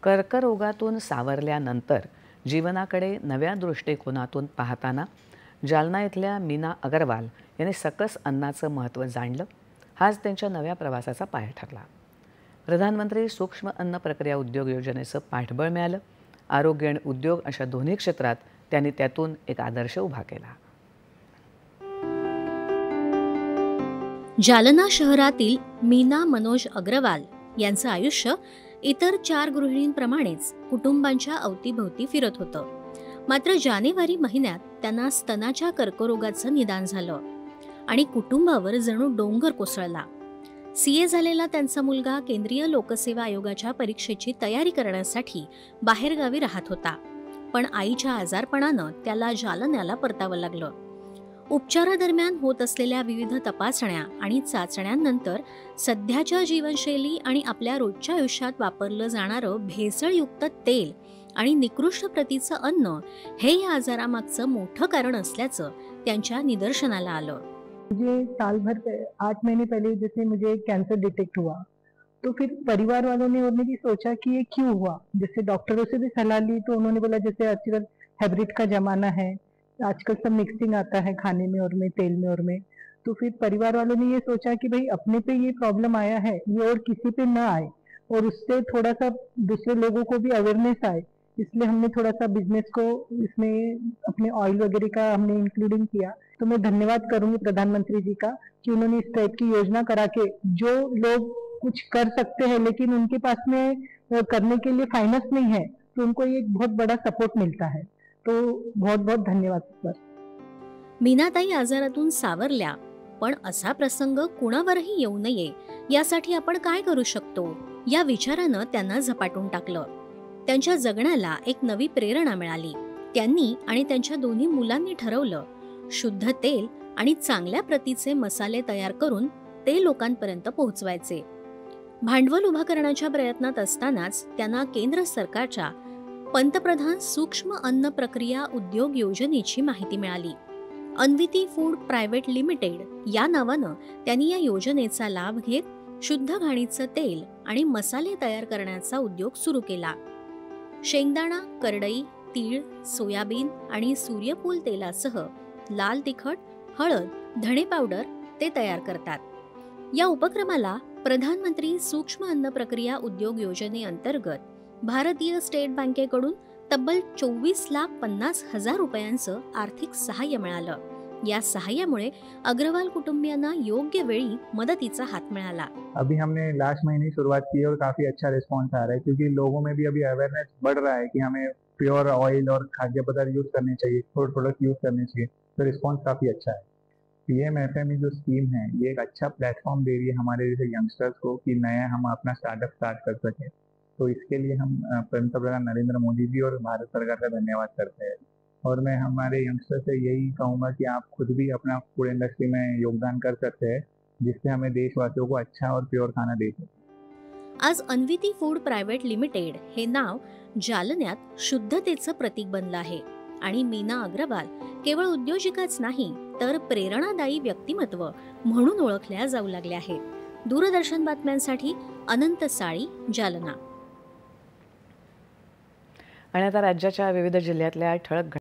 कर्करोगातून सावरल्यानंतर जीवनाकडे नव्या दृष्टिकोनातून पाहताना जालना इथल्या मीना अग्रवाल यांनी सकस अन्नाचं महत्त्व जाणलं। हाच त्यांच्या नव्या प्रवासाचा पाया ठरला। प्रधानमंत्री सूक्ष्म अन्न प्रक्रिया उद्योग योजनेचं पाठबळ मिळालं। आरोग्य आणि उद्योग अशा दोन्ही क्षेत्रात त्यांनी त्यातून एक आदर्श उभा केला। जालना शहरातील मीना मनोज अग्रवाल यांचं आयुष्य इतर 4 गृहिणींप्रमाणेच कुटुंबांच्या अवतीभोवती फिरत होतं। मात्र जानेवारी महिन्यात त्यांना स्तनाच्या कर्करोगाचं निदान झालं आणि कुटुंबावर जणू डोंगर कोसळला। सीए झालेला त्यांचा मुलगा केंद्रीय लोकसेवा आयोगाच्या परीक्षेची तयारी करण्यासाठी बाहेरगावी राहत होता, पण आईच्या आजारपणानं त्याला जालन्याला परतावं लागलं। उपचारादरम्यान होत असलेल्या विविध तपासण्या आणि चाचण्यांनंतर सध्याच्या जीवनशैली आणि आपल्या रोजच्या आयुष्यात वापरलं जाणारं भेसळयुक्त तेल आणि निकृष्ट प्रतीचं अन्न हे या आजारामागचं मोठं कारण असल्याचं त्यांच्या निदर्शनाला आलं। मुझे साल भर 8 महीने पहले जैसे मुझे कैंसर डिटेक्ट हुआ, तो फिर परिवार वालों ने और ने भी सोचा कि ये क्यों हुआ। जैसे डॉक्टरों से भी सलाह ली तो उन्होंने बोला जैसे आजकल हाइब्रिड का जमाना है, आजकल सब मिक्सिंग आता है खाने में और में तेल में और में। तो फिर परिवार वालों ने ये सोचा कि भाई अपने पे ये प्रॉब्लम आया है ये और किसी पे न आए और उससे थोड़ा सा दूसरे लोगों को भी अवेयरनेस आए, इसलिए हमने थोड़ा सा बिजनेस को इसमें अपने ऑयल वगैरह का हमने इंक्लूडिंग किया। तो मैं धन्यवाद करूंगी प्रधानमंत्री जी का कि उन्होंने इस टाइप की योजना करा के जो लोग कुछ कर सकते हैं लेकिन उनके पास में करने के लिए फाइनेंस नहीं है तो उनको ये बहुत बड़ा सपोर्ट मिलता है। तो बहुत बहुत धन्यवाद सर। मीनाताई आजारातून सावरल्या, पण असा प्रसंग कुणावरही येऊ नये यासाठी आपण काय करू शकतो या विचारानं त्यांना झपाटून टाकलं। त्यांच्या जगण्याला एक नवी प्रेरणा मिळाली। त्यांनी आणि त्यांच्या दोन्ही मुलांनी ठरवलं शुद्ध तेल आणि चांगल्या प्रतीचे मसाले तयार करून ते लोकांपर्यंत पोहोचवायचे। भांडवल उभा करण्याच्या प्रयत्नात असतानाच त्यांना केंद्र सरकारच्या पंतप्रधान सूक्ष्म अन्न प्रक्रिया उद्योग योजनेची माहिती मिळाली। अन्विती फूड प्रायव्हेट लिमिटेड या नावानं त्यांनी या योजनेचा लाभ घेत शुद्ध घाणीचं तेल आणि मसाले तयार करण्याचा उद्योग सुरू केला। शेंगदाणा, करडई, तीळ, सोयाबीन आणि सूर्यफूल तेलासह लाल तिखट, हळद, धणे पावडर ते तयार करतात। या उपक्रमाला प्रधानमंत्री सूक्ष्म अन्न प्रक्रिया उद्योग योजनेअंतर्गत भारतीय स्टेट बँकेकडून तब्बल 24,50,000 रुपयांचं आर्थिक सहाय्य मिळालं। या सहाय्यामुळे अग्रवाल कुटुंबियांना योग्य वेळी मदतीचा हात मिळाला। अभी हमने लास्ट महीने शुरुआत की है और काफी अच्छा रिस्पांस आ रहा है क्योंकि लोगों में भी अभी अवेयरनेस बढ़ रहा है कि हमें प्योर ऑयल और खाद्य पदार्थ यूज करने चाहिए, फूड प्रोडक्ट यूज करने चाहिए। तो रिस्पांस काफी अच्छा है। पीएमएफएमई जो स्कीम है ये एक अच्छा प्लेटफॉर्म दे रही है हमारे जैसे यंगस्टर्स को कि नया हम अपना स्टार्टअप स्टार्ट कर सकें। तो इसके लिए हम पंतप्रधान नरेंद्र मोदी जी और भारत सरकार का धन्यवाद करते हैं। और मैं हमारे यंगस्टर से यही कहूँगा कि आप खुद भी अपना फूड इंडस्ट्री में योगदान कर सकते हैं जिससे हमें देशवासियों को अच्छा और प्योर खाना दे सके। आज अन्विती फूड प्रायव्हेट लिमिटेड हे नाव जालन्यात शुद्धतेचं प्रतीक बनलं आहे आणि मीना अग्रवाल केवळ उद्योजिकाच नाही तर प्रेरणादायी व्यक्तिमत्व म्हणून ओळखल्या जाऊ लागल्या आहेत। दूरदर्शन बातम्यांसाठी अनंत साळी, जालना। आणि आता राज्याच्या विविध जिल्ह्यातल्या ठळक